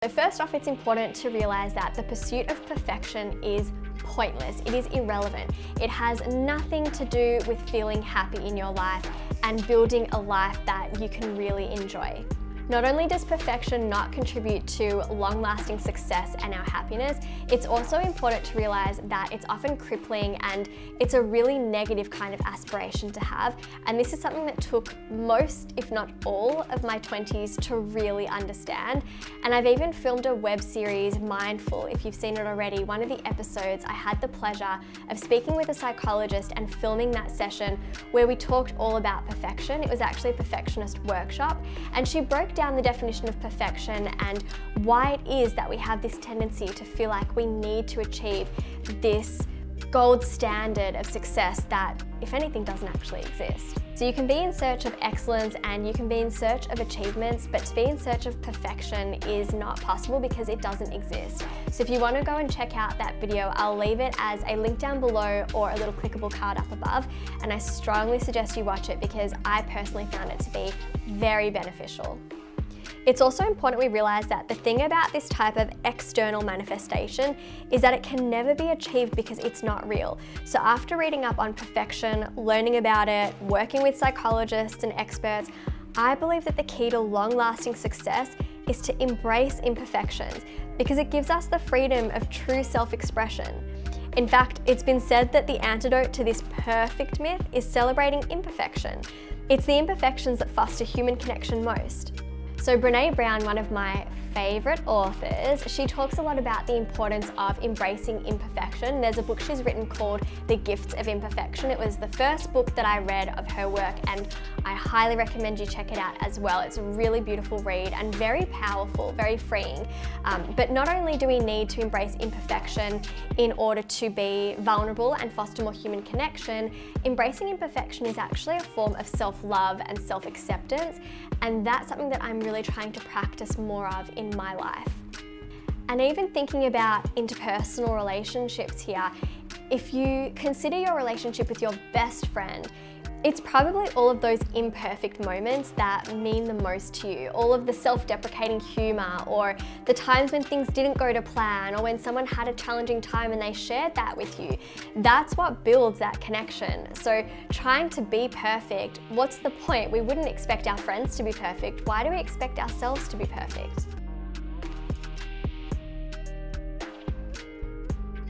So first off, it's important to realize that the pursuit of perfection is pointless. It is irrelevant. It has nothing to do with feeling happy in your life and building a life that you can really enjoy. Not only does perfection not contribute to long-lasting success and our happiness, it's also important to realize that it's often crippling and it's a really negative kind of aspiration to have. And this is something that took most, if not all, of my 20s to really understand. And I've even filmed a web series, Mindful, if you've seen it already. One of the episodes, I had the pleasure of speaking with a psychologist and filming that session where we talked all about perfection. It was actually a perfectionist workshop, and she broke down the definition of perfection and why it is that we have this tendency to feel like we need to achieve this gold standard of success that, if anything, doesn't actually exist. So you can be in search of excellence and you can be in search of achievements, but to be in search of perfection is not possible because it doesn't exist. So if you want to go and check out that video, I'll leave it as a link down below or a little clickable card up above, and I strongly suggest you watch it because I personally found it to be very beneficial. It's also important we realize that the thing about this type of external manifestation is that it can never be achieved because it's not real. So after reading up on perfection, learning about it, working with psychologists and experts, I believe that the key to long-lasting success is to embrace imperfections because it gives us the freedom of true self-expression. In fact, it's been said that the antidote to this perfect myth is celebrating imperfection. It's the imperfections that foster human connection most. So Brené Brown, one of my favorite authors, she talks a lot about the importance of embracing imperfection. There's a book she's written called The Gifts of Imperfection. It was the first book that I read of her work, and I highly recommend you check it out as well. It's a really beautiful read and very powerful, very freeing. But not only do we need to embrace imperfection in order to be vulnerable and foster more human connection, embracing imperfection is actually a form of self-love and self-acceptance, and that's something that I'm really trying to practice more of in my life. And even thinking about interpersonal relationships here, if you consider your relationship with your best friend, it's probably all of those imperfect moments that mean the most to you. All of the self-deprecating humor, or the times when things didn't go to plan, or when someone had a challenging time and they shared that with you. That's what builds that connection. So trying to be perfect, what's the point? We wouldn't expect our friends to be perfect. Why do we expect ourselves to be perfect?